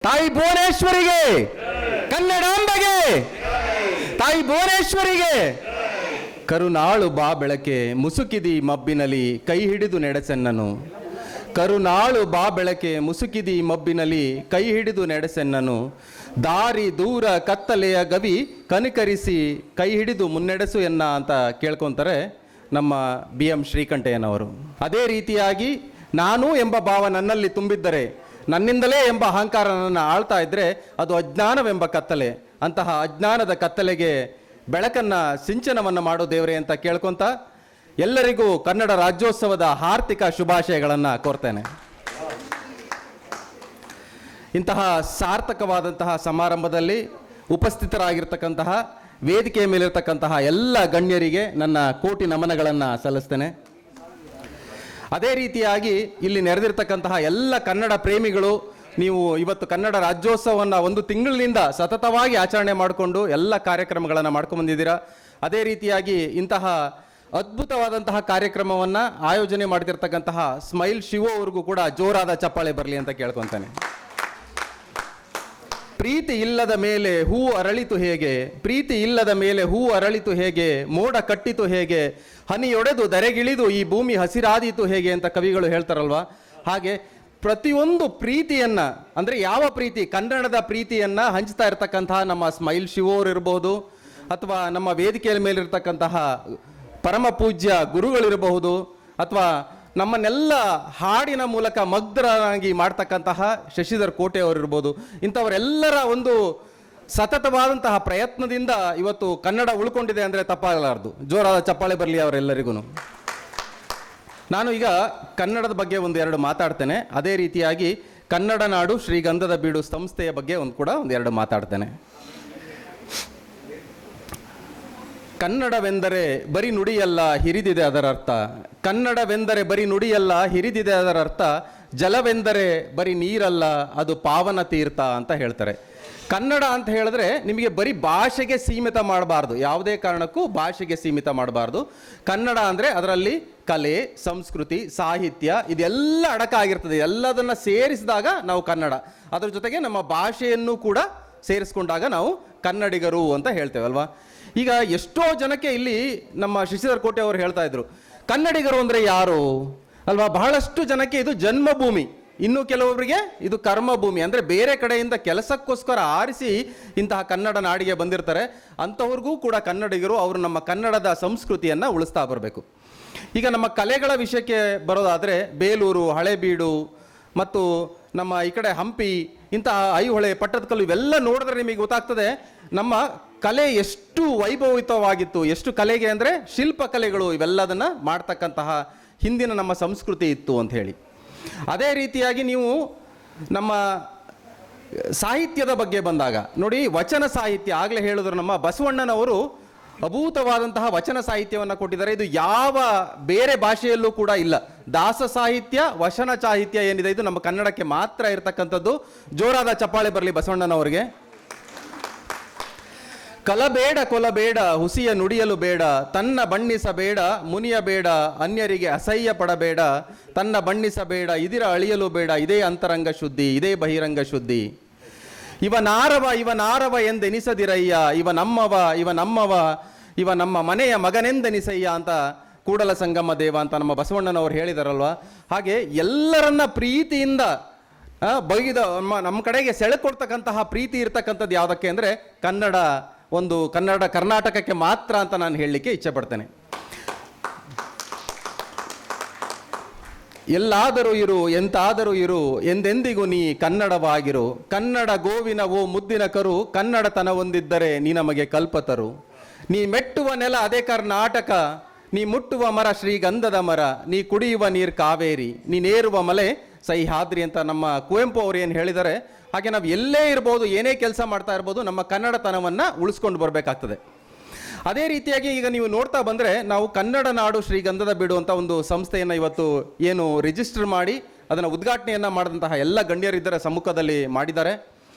ತಾಯಿ ಭುವನೇಶ್ವರಿಗೆ, ಕನ್ನಡಾಂಬೆಗೆ, ತಾಯಿ ಭುವನೇಶ್ವರಿಗೆ. ಕರುನಾಳು ಬಾ ಬೆಳಕೆ ಮುಸುಕಿದಿ ಮಬ್ಬಿನಲಿ ಕೈ ಹಿಡಿದು ನಡೆಸೆನ್ನನು. ಕರುನಾಳು ಬಾ ಬೆಳಕೆ ಮುಸುಕಿದಿ ಮಬ್ಬಿನಲಿ ಕೈ ಹಿಡಿದು ನಡೆಸೆನ್ನನು. ದಾರಿ ದೂರ ಕತ್ತಲೆಯ ಗವಿ ಕನಿಕರಿಸಿ ಕೈ ಹಿಡಿದು ಮುನ್ನಡೆಸು ಎನ್ನ ಅಂತ ಕೇಳ್ಕೊತಾರೆ ನಮ್ಮ BM ಶ್ರೀಕಂಠಯ್ಯನವರು. ಅದೇ ರೀತಿಯಾಗಿ ನಾನು ಎಂಬ ಭಾವ ನನ್ನಲ್ಲಿ ತುಂಬಿದ್ದರೆ, ನನ್ನಿಂದಲೇ ಎಂಬ ಅಹಂಕಾರ ನನ್ನನ್ನು ಆಳ್ತಾ ಇದ್ದರೆ ಅದು ಅಜ್ಞಾನವೆಂಬ ಕತ್ತಲೆ. ಅಂತಹ ಅಜ್ಞಾನದ ಕತ್ತಲೆಗೆ ಬೆಳಕನ್ನು ಸಿಂಚನವನ್ನು ಮಾಡೋ ದೇವರೇ ಅಂತ ಕೇಳ್ಕೊತ ಎಲ್ಲರಿಗೂ ಕನ್ನಡ ರಾಜ್ಯೋತ್ಸವದ ಹಾರ್ದಿಕ ಶುಭಾಶಯಗಳನ್ನು ಕೋರ್ತೇನೆ. ಇಂತಹ ಸಾರ್ಥಕವಾದಂತಹ ಸಮಾರಂಭದಲ್ಲಿ ಉಪಸ್ಥಿತರಾಗಿರ್ತಕ್ಕಂತಹ ವೇದಿಕೆಯ ಮೇಲಿರ್ತಕ್ಕಂತಹ ಎಲ್ಲ ಗಣ್ಯರಿಗೆ ನನ್ನ ಕೋಟಿ ನಮನಗಳನ್ನು ಸಲ್ಲಿಸ್ತೇನೆ. ಅದೇ ರೀತಿಯಾಗಿ ಇಲ್ಲಿ ನೆರೆದಿರ್ತಕ್ಕಂತಹ ಎಲ್ಲ ಕನ್ನಡ ಪ್ರೇಮಿಗಳು, ನೀವು ಇವತ್ತು ಕನ್ನಡ ರಾಜ್ಯೋತ್ಸವವನ್ನು ಒಂದು ತಿಂಗಳಿನಿಂದ ಸತತವಾಗಿ ಆಚರಣೆ ಮಾಡಿಕೊಂಡು ಎಲ್ಲ ಕಾರ್ಯಕ್ರಮಗಳನ್ನು ಮಾಡ್ಕೊಂಡ್ಬಂದಿದ್ದೀರಾ. ಅದೇ ರೀತಿಯಾಗಿ ಇಂತಹ ಅದ್ಭುತವಾದಂತಹ ಕಾರ್ಯಕ್ರಮವನ್ನು ಆಯೋಜನೆ ಮಾಡ್ತಿರ್ತಕ್ಕಂತಹ ಸ್ಮೈಲ್ ಶಿವು ಅವ್ರಿಗೂ ಕೂಡ ಜೋರಾದ ಚಪ್ಪಾಳೆ ಬರಲಿ ಅಂತ ಕೇಳ್ಕೊತಾನೆ. ಪ್ರೀತಿ ಇಲ್ಲದ ಮೇಲೆ ಹೂ ಅರಳಿತು ಹೇಗೆ, ಪ್ರೀತಿ ಇಲ್ಲದ ಮೇಲೆ ಹೂ ಅರಳಿತು ಹೇಗೆ, ಮೋಡ ಕಟ್ಟಿತು ಹೇಗೆ, ಹನಿಯೊಡೆದು ದರೆಗಿಳಿದು ಈ ಭೂಮಿ ಹಸಿರಾದೀತು ಹೇಗೆ ಅಂತ ಕವಿಗಳು ಹೇಳ್ತಾರಲ್ವ. ಹಾಗೆ ಪ್ರತಿಯೊಂದು ಪ್ರೀತಿಯನ್ನು, ಅಂದರೆ ಯಾವ ಪ್ರೀತಿ, ಕನ್ನಡದ ಪ್ರೀತಿಯನ್ನು ಹಂಚ್ತಾ ಇರ್ತಕ್ಕಂತಹ ನಮ್ಮ ಸ್ಮೈಲ್ ಶಿವು ಅವರು ಇರಬಹುದು, ಅಥವಾ ನಮ್ಮ ವೇದಿಕೆಯ ಮೇಲಿರ್ತಕ್ಕಂತಹ ಪರಮ ಪೂಜ್ಯ ಗುರುಗಳಿರಬಹುದು, ಅಥವಾ ನಮ್ಮನ್ನೆಲ್ಲ ಹಾಡಿನ ಮೂಲಕ ಮಗ್ಧರಾಗಿ ಮಾಡ್ತಕ್ಕಂತಹ ಶಶಿಧರ್ ಕೋಟೆ ಅವರಿರ್ಬೋದು. ಇಂಥವರೆಲ್ಲರ ಒಂದು ಸತತವಾದಂತಹ ಪ್ರಯತ್ನದಿಂದ ಇವತ್ತು ಕನ್ನಡ ಉಳ್ಕೊಂಡಿದೆ ಅಂದರೆ ತಪ್ಪಾಗಲಾರದು. ಜೋರಾದ ಚಪ್ಪಾಳೆ ಬರಲಿ ಅವರೆಲ್ಲರಿಗೂ. ನಾನು ಈಗ ಕನ್ನಡದ ಬಗ್ಗೆ ಒಂದೆರಡು ಮಾತಾಡ್ತೇನೆ. ಅದೇ ರೀತಿಯಾಗಿ ಕನ್ನಡ ನಾಡು ಶ್ರೀಗಂಧದ ಬೀಡು ಸಂಸ್ಥೆಯ ಬಗ್ಗೆ ಒಂದೆರಡು ಮಾತಾಡ್ತೇನೆ. ಕನ್ನಡವೆಂದರೆ ಬರೀ ನುಡಿಯಲ್ಲ, ಹಿರಿದಿದೆ ಅದರ ಅರ್ಥ. ಕನ್ನಡವೆಂದರೆ ಬರೀ ನುಡಿಯಲ್ಲ, ಹಿರಿದಿದೆ ಅದರ ಅರ್ಥ. ಜಲವೆಂದರೆ ಬರೀ ನೀರಲ್ಲ, ಅದು ಪಾವನ ತೀರ್ಥ ಅಂತ ಹೇಳ್ತಾರೆ. ಕನ್ನಡ ಅಂತ ಹೇಳಿದ್ರೆ ನಿಮಗೆ ಬರೀ ಭಾಷೆಗೆ ಸೀಮಿತ ಮಾಡಬಾರ್ದು, ಯಾವುದೇ ಕಾರಣಕ್ಕೂ ಭಾಷೆಗೆ ಸೀಮಿತ ಮಾಡಬಾರ್ದು. ಕನ್ನಡ ಅಂದರೆ ಅದರಲ್ಲಿ ಕಲೆ, ಸಂಸ್ಕೃತಿ, ಸಾಹಿತ್ಯ ಇದೆಲ್ಲ ಅಡಕಾಗಿರ್ತದೆ. ಎಲ್ಲದನ್ನು ಸೇರಿಸಿದಾಗ ನಾವು ಕನ್ನಡ, ಅದರ ಜೊತೆಗೆ ನಮ್ಮ ಭಾಷೆಯನ್ನು ಕೂಡ ಸೇರಿಸ್ಕೊಂಡಾಗ ನಾವು ಕನ್ನಡಿಗರು ಅಂತ ಹೇಳ್ತೇವಲ್ವಾ. ಈಗ ಎಷ್ಟೋ ಜನಕ್ಕೆ ಇಲ್ಲಿ ನಮ್ಮ ಶಶಿಧರ್ ಕೋಟೆ ಅವರು ಹೇಳ್ತಾ ಇದ್ರು, ಕನ್ನಡಿಗರು ಅಂದರೆ ಯಾರು ಅಲ್ವಾ. ಬಹಳಷ್ಟು ಜನಕ್ಕೆ ಇದು ಜನ್ಮಭೂಮಿ, ಇನ್ನು ಕೆಲವರಿಗೆ ಇದು ಕರ್ಮಭೂಮಿ. ಅಂದರೆ ಬೇರೆ ಕಡೆಯಿಂದ ಕೆಲಸಕ್ಕೋಸ್ಕರ ಆರಿಸಿ ಇಂತಹ ಕನ್ನಡ ನಾಡಿಗೆ ಬಂದಿರ್ತಾರೆ. ಅಂಥವ್ರಿಗೂ ಕೂಡ ಕನ್ನಡಿಗರು, ಅವರು ನಮ್ಮ ಕನ್ನಡದ ಸಂಸ್ಕೃತಿಯನ್ನು ಉಳಿಸ್ತಾ ಬರಬೇಕು. ಈಗ ನಮ್ಮ ಕಲೆಗಳ ವಿಷಯಕ್ಕೆ ಬರೋದಾದರೆ ಬೇಲೂರು, ಹಳೇಬೀಡು ಮತ್ತು ನಮ್ಮ ಈ ಕಡೆ ಹಂಪಿ, ಇಂತಹ ಐಹೊಳೆ, ಪಟ್ಟದಕಲ್ಲು ಇವೆಲ್ಲ ನೋಡಿದ್ರೆ ನಿಮಗೆ ಗೊತ್ತಾಗ್ತದೆ ನಮ್ಮ ಕಲೆ ಎಷ್ಟು ವೈಭವಿತವಾಗಿತ್ತು. ಎಷ್ಟು ಕಲೆಗೆ ಅಂದರೆ ಶಿಲ್ಪಕಲೆಗಳು ಇವೆಲ್ಲದನ್ನು ಮಾಡ್ತಕ್ಕಂತಹ ಹಿಂದಿನ ನಮ್ಮ ಸಂಸ್ಕೃತಿ ಇತ್ತು ಅಂತ ಹೇಳಿ. ಅದೇ ರೀತಿಯಾಗಿ ನೀವು ನಮ್ಮ ಸಾಹಿತ್ಯದ ಬಗ್ಗೆ ಬಂದಾಗ ನೋಡಿ, ವಚನ ಸಾಹಿತ್ಯ ಆಗಲೇ ಹೇಳಿದ್ರು ನಮ್ಮ ಬಸವಣ್ಣನವರು ಅಭೂತವಾದಂತಹ ವಚನ ಸಾಹಿತ್ಯವನ್ನು ಕೊಟ್ಟಿದ್ದಾರೆ. ಇದು ಯಾವ ಬೇರೆ ಭಾಷೆಯಲ್ಲೂ ಕೂಡ ಇಲ್ಲ. ದಾಸ ಸಾಹಿತ್ಯ, ವಚನ ಸಾಹಿತ್ಯ ಏನಿದೆ ಇದು ನಮ್ಮ ಕನ್ನಡಕ್ಕೆ ಮಾತ್ರ ಇರತಕ್ಕಂಥದ್ದು. ಜೋರಾದ ಚಪ್ಪಾಳೆ ಬರಲಿ ಬಸವಣ್ಣನವರಿಗೆ. ಕಲಬೇಡ ಕೊಲಬೇಡ ಹುಸಿಯ ನುಡಿಯಲು ಬೇಡ, ತನ್ನ ಬಣ್ಣಿಸಬೇಡ ಮುನಿಯಬೇಡ, ಅನ್ಯರಿಗೆ ಅಸಹ್ಯ ಪಡಬೇಡ, ತನ್ನ ಬಣ್ಣಿಸಬೇಡ ಇದಿರ ಅಳಿಯಲು ಬೇಡ, ಇದೇ ಅಂತರಂಗ ಶುದ್ಧಿ, ಇದೇ ಬಹಿರಂಗ ಶುದ್ಧಿ. ಇವನಾರವ ಎಂದೆನಿಸದಿರಯ್ಯ, ಇವ ನಮ್ಮವ ಇವ ನಮ್ಮ ಮನೆಯ ಮಗನೆಂದೆನಿಸಯ್ಯ ಅಂತ ಕೂಡಲ ಸಂಗಮ ದೇವ ಅಂತ ನಮ್ಮ ಬಸವಣ್ಣನವರು ಹೇಳಿದಾರಲ್ವ. ಹಾಗೆ ಎಲ್ಲರನ್ನ ಪ್ರೀತಿಯಿಂದ ಬಗೆದ ನಮ್ಮ ಕಡೆಗೆ ಸೆಳೆಕೊಡ್ತಕ್ಕಂತಹ ಪ್ರೀತಿ ಇರ್ತಕ್ಕಂಥದ್ದು ಯಾವುದಕ್ಕೆ ಅಂದರೆ ಕರ್ನಾಟಕಕ್ಕೆ ಮಾತ್ರ ಅಂತ ನಾನು ಹೇಳಲಿಕ್ಕೆ ಇಚ್ಛೆ ಪಡ್ತೇನೆ. ಎಲ್ಲಾದರೂ ಇರು ಎಂತಾದರೂ ಇರು ಎಂದೆಂದಿಗೂ ನೀ ಕನ್ನಡವಾಗಿರು, ಕನ್ನಡ ಗೋವಿನ ಓ ಮುದ್ದಿನ ಕರು, ಕನ್ನಡತನ ಹೊಂದಿದ್ದರೆ ನೀ ನಮಗೆ ಕಲ್ಪತರು. ನೀ ಮೆಟ್ಟುವ ನೆಲ ಅದೇ ಕರ್ನಾಟಕ, ನೀ ಮುಟ್ಟುವ ಮರ ಶ್ರೀಗಂಧದ ಮರ, ನೀ ಕುಡಿಯುವ ನೀರು ಕಾವೇರಿ, ನೀನೇರುವ ಮಲೆ ಸಹ್ಯಾದ್ರಿ ಅಂತ ನಮ್ಮ ಕುವೆಂಪು ಅವರು ಏನು ಹೇಳಿದ್ದಾರೆ. ಹಾಗೆ ನಾವು ಎಲ್ಲೇ ಇರ್ಬೋದು, ಏನೇ ಕೆಲಸ ಮಾಡ್ತಾ ಇರ್ಬೋದು, ನಮ್ಮ ಕನ್ನಡತನವನ್ನು ಉಳಿಸ್ಕೊಂಡು ಬರಬೇಕಾಗ್ತದೆ. ಅದೇ ರೀತಿಯಾಗಿ ಈಗ ನೀವು ನೋಡ್ತಾ ಬಂದರೆ ನಾವು ಕನ್ನಡ ನಾಡು ಶ್ರೀಗಂಧದ ಬೀಡು ಅಂತ ಒಂದು ಸಂಸ್ಥೆಯನ್ನು ಇವತ್ತು ಏನು ರಿಜಿಸ್ಟರ್ ಮಾಡಿ ಅದನ್ನು ಉದ್ಘಾಟನೆಯನ್ನು ಮಾಡಿದಂತಹ ಎಲ್ಲ ಗಣ್ಯರಿದ್ದರ ಸಮ್ಮುಖದಲ್ಲಿ ಮಾಡಿದ್ದಾರೆ.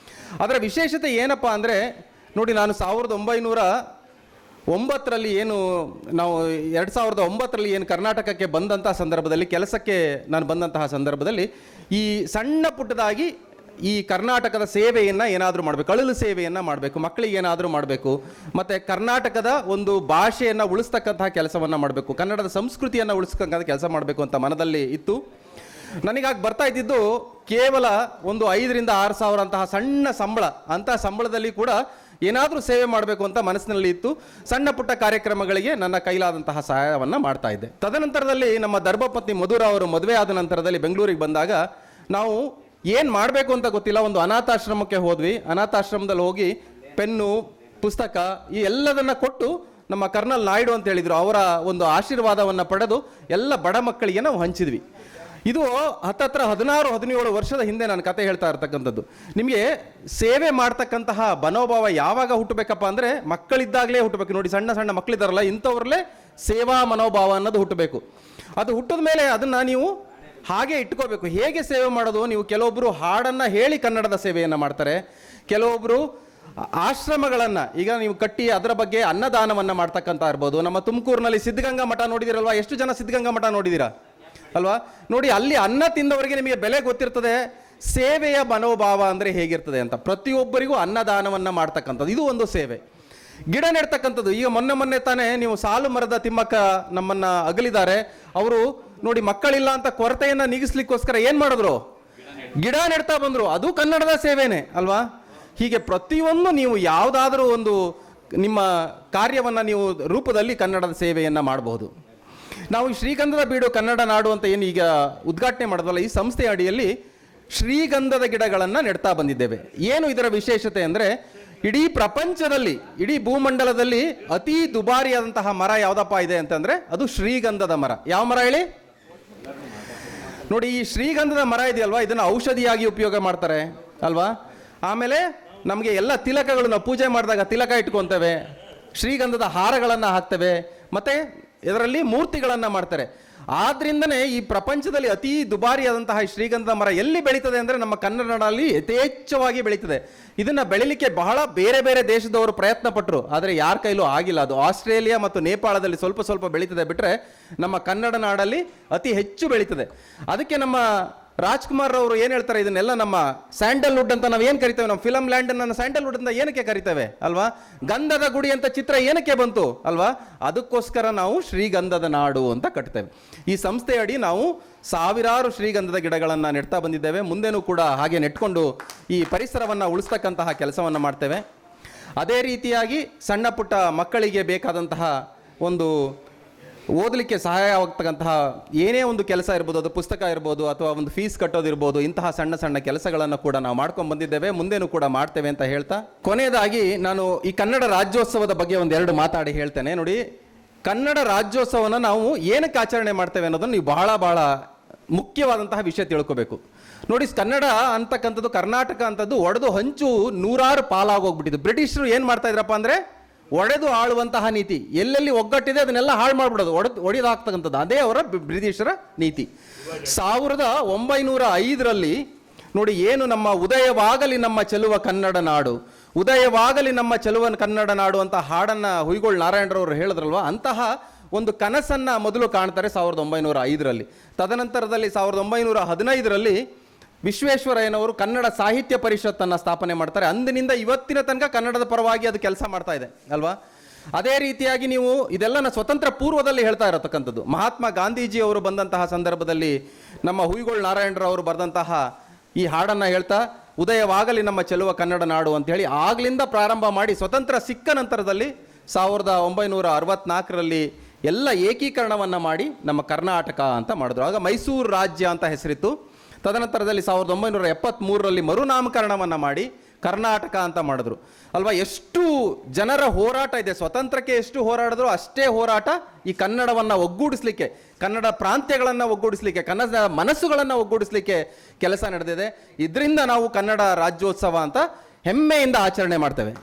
ಅದರ ವಿಶೇಷತೆ ಏನಪ್ಪ ಅಂದರೆ ನೋಡಿ, ನಾನು 1909ರಲ್ಲಿ ಏನು ನಾವು 2009ರಲ್ಲಿ ಏನು ಕರ್ನಾಟಕಕ್ಕೆ ಬಂದಂತಹ ಸಂದರ್ಭದಲ್ಲಿ, ಕೆಲಸಕ್ಕೆ ನಾನು ಬಂದಂತಹ ಸಂದರ್ಭದಲ್ಲಿ ಈ ಸಣ್ಣ ಪುಟ್ಟದಾಗಿ ಈ ಕರ್ನಾಟಕದ ಸೇವೆಯನ್ನು ಏನಾದರೂ ಮಾಡಬೇಕು, ಅಳಲು ಸೇವೆಯನ್ನು ಮಾಡಬೇಕು, ಮಕ್ಕಳಿಗೆ ಏನಾದರೂ ಮಾಡಬೇಕು, ಮತ್ತು ಕರ್ನಾಟಕದ ಒಂದು ಭಾಷೆಯನ್ನು ಉಳಿಸ್ತಕ್ಕಂತಹ ಕೆಲಸವನ್ನು ಮಾಡಬೇಕು, ಕನ್ನಡದ ಸಂಸ್ಕೃತಿಯನ್ನು ಉಳಿಸ್ತಕ್ಕಂಥ ಕೆಲಸ ಮಾಡಬೇಕು ಅಂತ ಮನದಲ್ಲಿ ಇತ್ತು. ನನಗಾಗಿ ಬರ್ತಾ ಇದ್ದಿದ್ದು ಕೇವಲ ಒಂದು 5,000 to 6,000 ಅಂತಹ ಸಣ್ಣ ಸಂಬಳ, ಅಂತಹ ಸಂಬಳದಲ್ಲಿ ಕೂಡ ಏನಾದರೂ ಸೇವೆ ಮಾಡಬೇಕು ಅಂತ ಮನಸ್ಸಿನಲ್ಲಿ ಇತ್ತು. ಸಣ್ಣ ಪುಟ್ಟ ಕಾರ್ಯಕ್ರಮಗಳಿಗೆ ನನ್ನ ಕೈಲಾದಂತಹ ಸಹಾಯವನ್ನು ಮಾಡ್ತಾ ಇದ್ದೆ. ತದನಂತರದಲ್ಲಿ ನಮ್ಮ ಧರ್ಮಪತ್ನಿ ಮಧುರ ಅವರು ಮದುವೆ ಆದ ನಂತರದಲ್ಲಿ ಬೆಂಗಳೂರಿಗೆ ಬಂದಾಗ ನಾವು ಏನು ಮಾಡಬೇಕು ಅಂತ ಗೊತ್ತಿಲ್ಲ, ಒಂದು ಅನಾಥಾಶ್ರಮಕ್ಕೆ ಹೋದ್ವಿ. ಅನಾಥಾಶ್ರಮದಲ್ಲಿ ಹೋಗಿ ಪೆನ್ನು, ಪುಸ್ತಕ ಈ ಎಲ್ಲದನ್ನು ಕೊಟ್ಟು ನಮ್ಮ ಕರ್ನಲ್ ನಾಯ್ಡು ಅಂತ ಹೇಳಿದರು, ಅವರ ಒಂದು ಆಶೀರ್ವಾದವನ್ನು ಪಡೆದು ಎಲ್ಲ ಬಡ ಮಕ್ಕಳಿಗೆ ನಾವು ಹಂಚಿದ್ವಿ. ಇದು ಹತ್ತತ್ರ 16-17 ವರ್ಷದ ಹಿಂದೆ ನಾನು ಕತೆ ಹೇಳ್ತಾ ಇರ್ತಕ್ಕಂಥದ್ದು. ನಿಮಗೆ ಸೇವೆ ಮಾಡ್ತಕ್ಕಂತಹ ಮನೋಭಾವ ಯಾವಾಗ ಹುಟ್ಟಬೇಕಪ್ಪ ಅಂದರೆ ಮಕ್ಕಳಿದ್ದಾಗಲೇ ಹುಟ್ಟಬೇಕು. ನೋಡಿ, ಸಣ್ಣ ಸಣ್ಣ ಮಕ್ಕಳಿದ್ದಾರಲ್ಲ, ಇಂಥವ್ರಲ್ಲೇ ಸೇವಾ ಮನೋಭಾವ ಅನ್ನೋದು ಹುಟ್ಟಬೇಕು. ಅದು ಹುಟ್ಟಿದ ಮೇಲೆ ಅದನ್ನು ನೀವು ಹಾಗೆ ಇಟ್ಕೋಬೇಕು. ಹೇಗೆ ಸೇವೆ ಮಾಡೋದು? ನೀವು ಕೆಲವೊಬ್ಬರು ಹಾಡನ್ನು ಹೇಳಿ ಕನ್ನಡದ ಸೇವೆಯನ್ನು ಮಾಡ್ತಾರೆ, ಕೆಲವೊಬ್ಬರು ಆಶ್ರಮಗಳನ್ನು ಈಗ ನೀವು ಕಟ್ಟಿ ಅದರ ಬಗ್ಗೆ ಅನ್ನದಾನವನ್ನು ಮಾಡ್ತಕ್ಕಂಥ ಇರ್ಬೋದು. ನಮ್ಮ ತುಮಕೂರಿನಲ್ಲಿ ಸಿದ್ಧಗಂಗಾ ಮಠ ನೋಡಿದಿರಲ್ವಾ? ಎಷ್ಟು ಜನ ಸಿದ್ಧಗಂಗಾ ಮಠ ನೋಡಿದ್ದೀರಾ ಅಲ್ವಾ? ನೋಡಿ, ಅಲ್ಲಿ ಅನ್ನ ತಿಂದವರಿಗೆ ನಿಮಗೆ ಬೆಲೆ ಗೊತ್ತಿರ್ತದೆ, ಸೇವೆಯ ಮನೋಭಾವ ಅಂದರೆ ಹೇಗಿರ್ತದೆ ಅಂತ. ಪ್ರತಿಯೊಬ್ಬರಿಗೂ ಅನ್ನದಾನವನ್ನು ಮಾಡ್ತಕ್ಕಂಥದ್ದು ಇದು ಒಂದು ಸೇವೆ. ಗಿಡ ನೆಡ್ತಕ್ಕಂಥದ್ದು, ಈಗ ಮೊನ್ನೆ ತಾನೇ ನೀವು ಸಾಲು ಮರದ ತಿಮ್ಮಕ್ಕ ನಮ್ಮನ್ನು ಅಗಲಿದ್ದಾರೆ. ಅವರು ನೋಡಿ, ಮಕ್ಕಳಿಲ್ಲ ಅಂತ ಕೊರತೆಯನ್ನು ನೀಗಿಸ್ಲಿಕ್ಕೋಸ್ಕರ ಏನು ಮಾಡಿದ್ರು? ಗಿಡ ನೆಡ್ತಾ ಬಂದರು. ಅದು ಕನ್ನಡದ ಸೇವೆನೇ ಅಲ್ವಾ? ಹೀಗೆ ಪ್ರತಿಯೊಂದು ನೀವು ಯಾವುದಾದ್ರೂ ಒಂದು ನಿಮ್ಮ ಕಾರ್ಯವನ್ನು ನೀವು ರೂಪದಲ್ಲಿ ಕನ್ನಡದ ಸೇವೆಯನ್ನು ಮಾಡಬಹುದು. ನಾವು ಶ್ರೀಗಂಧದ ಬೀಡು ಕನ್ನಡ ನಾಡು ಅಂತ ಏನು ಈಗ ಉದ್ಘಾಟನೆ ಮಾಡಿದ್ವಲ್ಲ, ಈ ಸಂಸ್ಥೆಯ ಅಡಿಯಲ್ಲಿ ಶ್ರೀಗಂಧದ ಗಿಡಗಳನ್ನು ನೆಡ್ತಾ ಬಂದಿದ್ದೇವೆ. ಏನು ಇದರ ವಿಶೇಷತೆ ಅಂದರೆ, ಇಡೀ ಪ್ರಪಂಚದಲ್ಲಿ, ಇಡೀ ಭೂಮಂಡಲದಲ್ಲಿ ಅತಿ ದುಬಾರಿಯಾದಂತಹ ಮರ ಯಾವುದಪ್ಪ ಇದೆ ಅಂತಂದರೆ ಅದು ಶ್ರೀಗಂಧದ ಮರ. ಯಾವ ಮರ ಹೇಳಿ? ನೋಡಿ, ಈ ಶ್ರೀಗಂಧದ ಮರ ಇದೆಯಲ್ವಾ, ಇದನ್ನು ಔಷಧಿಯಾಗಿ ಉಪಯೋಗ ಮಾಡ್ತಾರೆ ಅಲ್ವಾ? ಆಮೇಲೆ ನಮಗೆ ಎಲ್ಲ ತಿಲಕಗಳು, ನಾವು ಪೂಜೆ ಮಾಡಿದಾಗ ತಿಲಕ ಇಟ್ಕೊತೇವೆ, ಶ್ರೀಗಂಧದ ಹಾರಗಳನ್ನು ಹಾಕ್ತೇವೆ, ಮತ್ತು ಇದರಲ್ಲಿ ಮೂರ್ತಿಗಳನ್ನು ಮಾಡ್ತಾರೆ. ಆದ್ರಿಂದನೇ ಈ ಪ್ರಪಂಚದಲ್ಲಿ ಅತಿ ದುಬಾರಿಯಾದಂತಹ ಶ್ರೀಗಂಧದ ಮರ ಎಲ್ಲಿ ಬೆಳೀತದೆ ಅಂದರೆ ನಮ್ಮ ಕನ್ನಡ ನಾಡಲ್ಲಿ ಯಥೇಚ್ಛವಾಗಿ ಬೆಳೀತದೆ. ಇದನ್ನು ಬೆಳಿಲಿಕ್ಕೆ ಬಹಳ ಬೇರೆ ಬೇರೆ ದೇಶದವರು ಪ್ರಯತ್ನ ಪಟ್ಟರು, ಆದರೆ ಯಾರ ಕೈಲೂ ಆಗಿಲ್ಲ. ಅದು ಆಸ್ಟ್ರೇಲಿಯಾ ಮತ್ತು ನೇಪಾಳದಲ್ಲಿ ಸ್ವಲ್ಪ ಬೆಳೀತದೆ ಬಿಟ್ಟರೆ ನಮ್ಮ ಕನ್ನಡ ನಾಡಲ್ಲಿ ಅತಿ ಹೆಚ್ಚು ಬೆಳೀತದೆ. ಅದಕ್ಕೆ ನಮ್ಮ ರಾಜ್ಕುಮಾರ್ ಅವರು ಏನು ಹೇಳ್ತಾರೆ, ಇದನ್ನೆಲ್ಲ ನಮ್ಮ ಸ್ಯಾಂಡಲ್ವುಡ್ ಅಂತ ನಾವು ಏನು ಕರಿತೇವೆ, ನಮ್ಮ ಫಿಲಮ್ ಲ್ಯಾಂಡ್ ಅನ್ನು ಸ್ಯಾಂಡಲ್ವುಡ್ ಅಂತ ಏನಕ್ಕೆ ಕರಿತೇವೆ ಅಲ್ವಾ? ಗಂಧದ ಗುಡಿ ಅಂತ ಚಿತ್ರ ಏನಕ್ಕೆ ಬಂತು ಅಲ್ವಾ? ಅದಕ್ಕೋಸ್ಕರ ನಾವು ಶ್ರೀಗಂಧದ ನಾಡು ಅಂತ ಕಟ್ತೇವೆ. ಈ ಸಂಸ್ಥೆಯಡಿ ನಾವು ಸಾವಿರಾರು ಶ್ರೀಗಂಧದ ಗಿಡಗಳನ್ನು ನೆಡ್ತಾ ಬಂದಿದ್ದೇವೆ. ಮುಂದೆನೂ ಕೂಡ ಹಾಗೆ ನೆಟ್ಕೊಂಡು ಈ ಪರಿಸರವನ್ನು ಉಳಿಸ್ತಕ್ಕಂತಹ ಕೆಲಸವನ್ನು ಮಾಡ್ತೇವೆ. ಅದೇ ರೀತಿಯಾಗಿ ಸಣ್ಣ ಪುಟ್ಟ ಮಕ್ಕಳಿಗೆ ಬೇಕಾದಂತಹ ಒಂದು ಓದಲಿಕ್ಕೆ ಸಹಾಯವಾಗ್ತಕ್ಕಂತಹ ಏನೇ ಒಂದು ಕೆಲಸ ಇರ್ಬೋದು, ಅದು ಪುಸ್ತಕ ಇರ್ಬೋದು ಅಥವಾ ಒಂದು ಫೀಸ್ ಕಟ್ಟೋದಿರ್ಬೋದು, ಇಂತಹ ಸಣ್ಣ ಸಣ್ಣ ಕೆಲಸಗಳನ್ನು ಕೂಡ ನಾವು ಮಾಡ್ಕೊಂಡು ಬಂದಿದ್ದೇವೆ, ಮುಂದೇನೂ ಕೂಡ ಮಾಡ್ತೇವೆ ಅಂತ ಹೇಳ್ತಾ, ಕೊನೆಯದಾಗಿ ನಾನು ಈ ಕನ್ನಡ ರಾಜ್ಯೋತ್ಸವದ ಬಗ್ಗೆ ಒಂದೆರಡು ಮಾತಾಡಿ ಹೇಳ್ತೇನೆ. ನೋಡಿ, ಕನ್ನಡ ರಾಜ್ಯೋತ್ಸವನ ನಾವು ಏನಕ್ಕೆ ಆಚರಣೆ ಮಾಡ್ತೇವೆ ಅನ್ನೋದನ್ನು ನೀವು ಬಹಳ ಮುಖ್ಯವಾದಂತಹ ವಿಷಯ ತಿಳ್ಕೋಬೇಕು. ನೋಡಿ, ಕನ್ನಡ ಅಂತಕ್ಕಂಥದ್ದು, ಕರ್ನಾಟಕ ಅಂತದ್ದು ಒಡೆದು ಹಂಚು ನೂರಾರು ಪಾಲಾಗೋಗ್ಬಿಟ್ಟಿದ್ದು. ಬ್ರಿಟಿಷರು ಏನು ಮಾಡ್ತಾ ಇದ್ರಪ್ಪ ಅಂದರೆ ಒಡೆದು ಆಳುವಂತಹ ನೀತಿ, ಎಲ್ಲೆಲ್ಲಿ ಒಗ್ಗಟ್ಟಿದೆ ಅದನ್ನೆಲ್ಲ ಹಾಳು ಮಾಡಿಬಿಡೋದು, ಒಡೆದಾಗ್ತಕ್ಕಂಥದ್ದು, ಅದೇ ಅವರ ಬ್ರಿಟಿಷರ ನೀತಿ. 1905ರಲ್ಲಿ ನೋಡಿ, ಏನು ನಮ್ಮ ಉದಯವಾಗಲಿ ನಮ್ಮ ಚೆಲುವ ಕನ್ನಡ ನಾಡು, ಉದಯವಾಗಲಿ ನಮ್ಮ ಚೆಲುವ ಕನ್ನಡ ನಾಡು ಅಂತ ಹಾಡನ್ನು ಹುಯಿಗೋಳ್ ನಾರಾಯಣರವರು ಹೇಳಿದ್ರಲ್ವ, ಅಂತಹ ಒಂದು ಕನಸನ್ನು ಮೊದಲು ಕಾಣ್ತಾರೆ 1905ರಲ್ಲಿ. ತದನಂತರದಲ್ಲಿ 1915ರಲ್ಲಿ ವಿಶ್ವೇಶ್ವರಯ್ಯನವರು ಕನ್ನಡ ಸಾಹಿತ್ಯ ಪರಿಷತ್ತನ್ನು ಸ್ಥಾಪನೆ ಮಾಡ್ತಾರೆ. ಅಂದಿನಿಂದ ಇವತ್ತಿನ ತನಕ ಕನ್ನಡದ ಪರವಾಗಿ ಅದು ಕೆಲಸ ಮಾಡ್ತಾ ಇದೆ ಅಲ್ವಾ? ಅದೇ ರೀತಿಯಾಗಿ ನೀವು ಇದೆಲ್ಲ ಸ್ವತಂತ್ರ ಪೂರ್ವದಲ್ಲಿ ಹೇಳ್ತಾ ಇರತಕ್ಕಂಥದ್ದು. ಮಹಾತ್ಮ ಗಾಂಧೀಜಿಯವರು ಬಂದಂತಹ ಸಂದರ್ಭದಲ್ಲಿ ನಮ್ಮ ಹುಯಿಗೋಳ್ ನಾರಾಯಣರವರು ಬರೆದಂತಹ ಈ ಹಾಡನ್ನು ಹೇಳ್ತಾ, ಉದಯವಾಗಲಿ ನಮ್ಮ ಚೆಲುವ ಕನ್ನಡ ನಾಡು ಅಂತೇಳಿ ಆಗ್ಲಿಂದ ಪ್ರಾರಂಭ ಮಾಡಿ ಸ್ವತಂತ್ರ ಸಿಕ್ಕ ನಂತರದಲ್ಲಿ 1964ರಲ್ಲಿ ಎಲ್ಲ ಏಕೀಕರಣವನ್ನು ಮಾಡಿ ನಮ್ಮ ಕರ್ನಾಟಕ ಅಂತ ಮಾಡಿದ್ರು. ಆಗ ಮೈಸೂರು ರಾಜ್ಯ ಅಂತ ಹೆಸರಿತ್ತು. ತದನಂತರದಲ್ಲಿ 1973ರಲ್ಲಿ ಮರುನಾಮಕರಣವನ್ನು ಮಾಡಿ ಕರ್ನಾಟಕ ಅಂತ ಮಾಡಿದ್ರು ಅಲ್ವಾ? ಎಷ್ಟು ಜನರ ಹೋರಾಟ ಇದೆ, ಸ್ವತಂತ್ರಕ್ಕೆ ಎಷ್ಟು ಹೋರಾಡಿದ್ರು ಅಷ್ಟೇ ಹೋರಾಟ ಈ ಕನ್ನಡವನ್ನು ಒಗ್ಗೂಡಿಸ್ಲಿಕ್ಕೆ, ಕನ್ನಡ ಪ್ರಾಂತ್ಯಗಳನ್ನು ಒಗ್ಗೂಡಿಸ್ಲಿಕ್ಕೆ, ಕನ್ನಡ ಮನಸ್ಸುಗಳನ್ನು ಒಗ್ಗೂಡಿಸ್ಲಿಕ್ಕೆ ಕೆಲಸ ನಡೆದಿದೆ. ಇದರಿಂದ ನಾವು ಕನ್ನಡ ರಾಜ್ಯೋತ್ಸವ ಅಂತ ಹೆಮ್ಮೆಯಿಂದ ಆಚರಣೆ ಮಾಡ್ತೇವೆ.